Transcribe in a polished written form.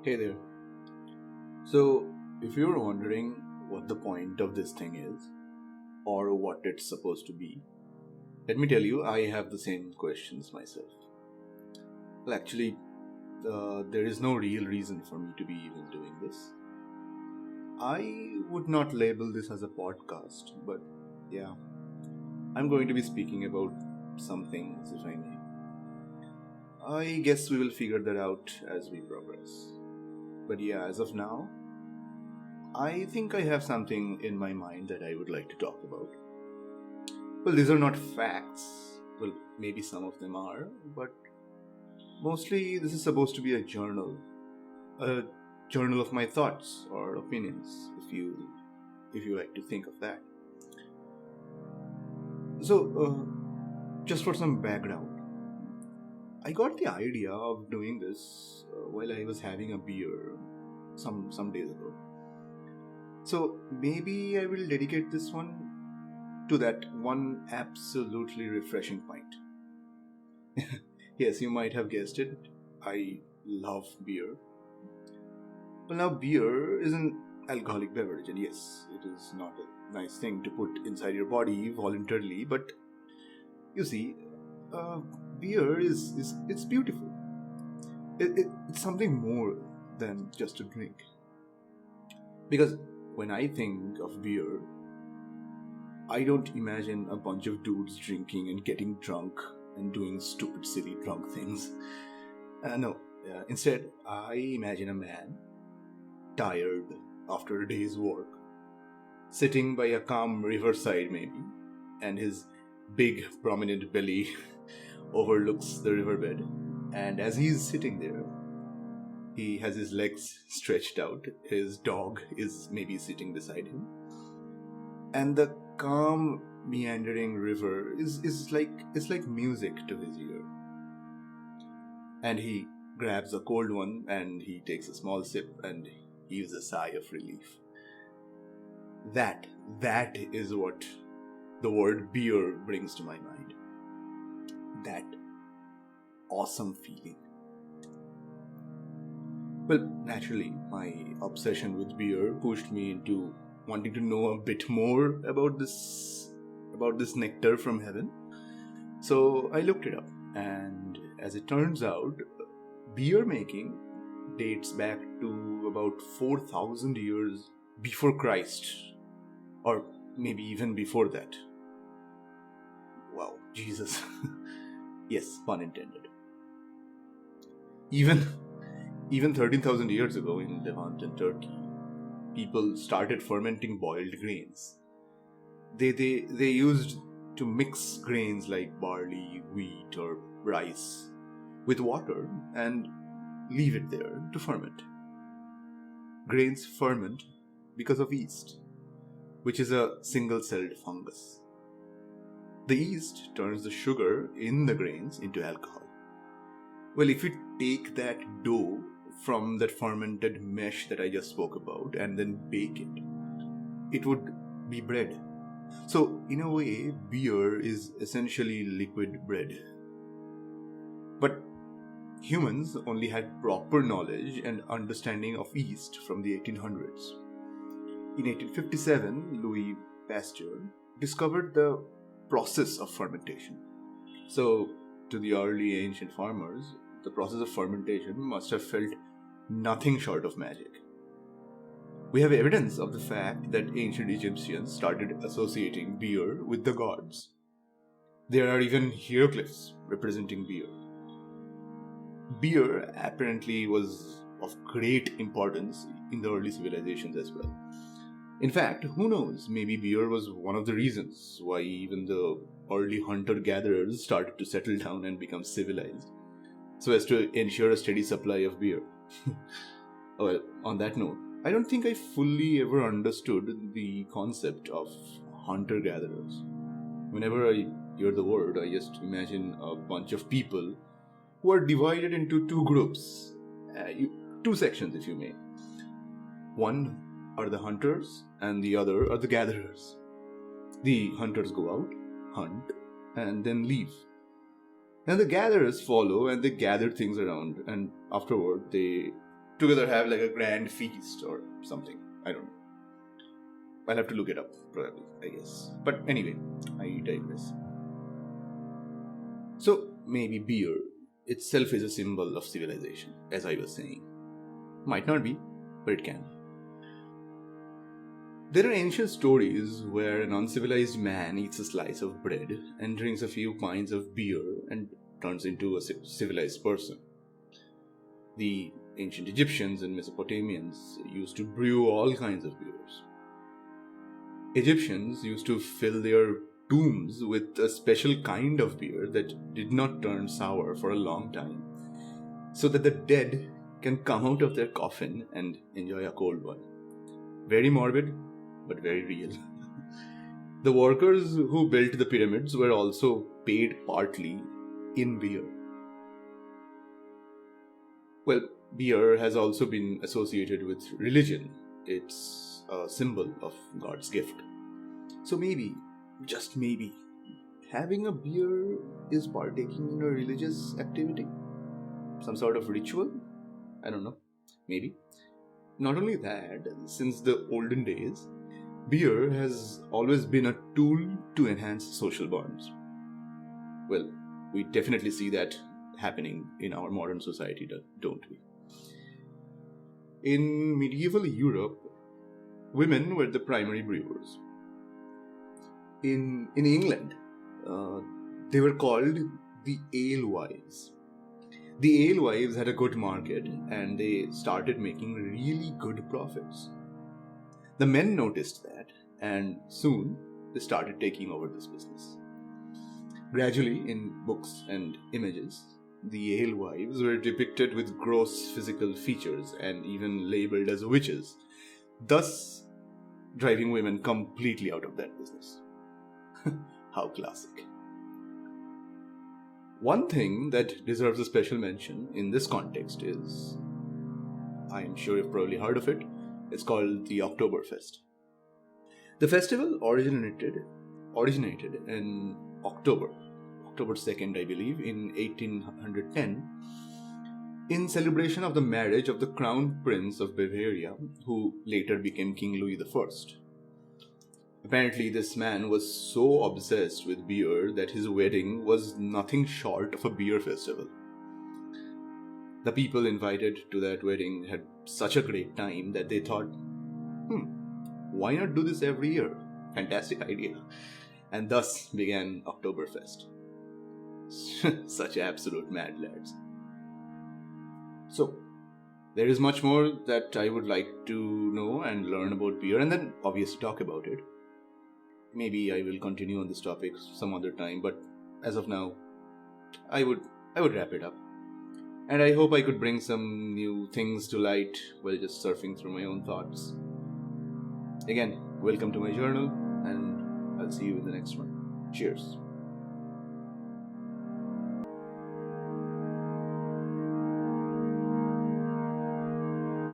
Hey there. So, if you're wondering what the point of this thing is, or what it's supposed to be, let me tell you, I have the same questions myself. Well, actually, there is no real reason for me to be even doing this. I would not label this as a podcast, but yeah, I'm going to be speaking about some things, if I may. I guess we will figure that out as we progress. But yeah, as of now, I think I have something in my mind that I would like to talk about. Well, these are not facts. Well, maybe some of them are, but mostly this is supposed to be a journal of my thoughts or opinions, if you like to think of that. So, just for some background, I got the idea of doing this while I was having a beer some days ago. So maybe I will dedicate this one to that one absolutely refreshing pint. Yes, you might have guessed it. I love beer. Well, now beer is an alcoholic beverage, and yes, it is not a nice thing to put inside your body voluntarily. But you see, beer it's beautiful. It's something more than just a drink. Because when I think of beer, I don't imagine a bunch of dudes drinking and getting drunk and doing stupid, silly drunk things. No, instead, I imagine a man, tired after a day's work, sitting by a calm riverside maybe, and his big, prominent belly overlooks the riverbed. And as he's sitting there, he has his legs stretched out, his dog is maybe sitting beside him, and the calm meandering river is like music to his ear. And he grabs a cold one and he takes a small sip and heaves a sigh of relief. That is what the word beer brings to my mind. That awesome feeling. Well, naturally, my obsession with beer pushed me into wanting to know a bit more about this nectar from heaven. So I looked it up, and as it turns out, beer making dates back to about 4,000 years before Christ, or maybe even before that. Wow, Jesus. Yes, pun intended. Even 13,000 years ago in Levant and Turkey, people started fermenting boiled grains. They used to mix grains like barley, wheat, or rice with water and leave it there to ferment. Grains ferment because of yeast, which is a single-celled fungus. The yeast turns the sugar in the grains into alcohol. Well, if you take that dough from that fermented mesh that I just spoke about and then bake it, it would be bread. So, in a way, beer is essentially liquid bread. But humans only had proper knowledge and understanding of yeast from the 1800s. In 1857, Louis Pasteur discovered the process of fermentation. So, to the early ancient farmers, the process of fermentation must have felt nothing short of magic. We have evidence of the fact that ancient Egyptians started associating beer with the gods. There are even hieroglyphs representing beer. Beer apparently was of great importance in the early civilizations as well. In fact, who knows, maybe beer was one of the reasons why even the early hunter-gatherers started to settle down and become civilized, so as to ensure a steady supply of beer. Well, on that note, I don't think I fully ever understood the concept of hunter-gatherers. Whenever I hear the word, I just imagine a bunch of people who are divided into two groups, two sections if you may. One are the hunters and the other are the gatherers. The hunters go out, hunt, and then leave. And the gatherers follow and they gather things around, and afterward they together have like a grand feast or something. I don't know. I'll have to look it up, probably, I guess. But anyway, I digress. So maybe beer itself is a symbol of civilization, as I was saying. Might not be, but it can. There are ancient stories where an uncivilized man eats a slice of bread and drinks a few pints of beer and turns into a civilized person. The ancient Egyptians and Mesopotamians used to brew all kinds of beers. Egyptians used to fill their tombs with a special kind of beer that did not turn sour for a long time, so that the dead can come out of their coffin and enjoy a cold one. Very morbid, but very real. The workers who built the pyramids were also paid partly in beer. Well, beer has also been associated with religion. It's a symbol of God's gift. So maybe, just maybe, having a beer is partaking in a religious activity? Some sort of ritual? I don't know. Maybe. Not only that, since the olden days, beer has always been a tool to enhance social bonds. Well, we definitely see that happening in our modern society, don't we? In medieval Europe, women were the primary brewers. In England, they were called the alewives. The alewives had a good market and they started making really good profits. The men noticed that, and soon they started taking over this business. Gradually, in books and images, the alewives were depicted with gross physical features and even labeled as witches, thus driving women completely out of that business. How classic. One thing that deserves a special mention in this context is, I am sure you've probably heard of it, it's called the Oktoberfest. The festival originated in October 2nd, I believe, in 1810, in celebration of the marriage of the Crown Prince of Bavaria, who later became King Louis I. Apparently, this man was so obsessed with beer that his wedding was nothing short of a beer festival. The people invited to that wedding had such a great time that they thought, why not do this every year? Fantastic idea. And thus began Oktoberfest. Such absolute mad lads. So, there is much more that I would like to know and learn about beer, and then obviously talk about it. Maybe I will continue on this topic some other time, but as of now, I would wrap it up. And I hope I could bring some new things to light while just surfing through my own thoughts. Again, welcome to my journal, and I'll see you in the next one. Cheers.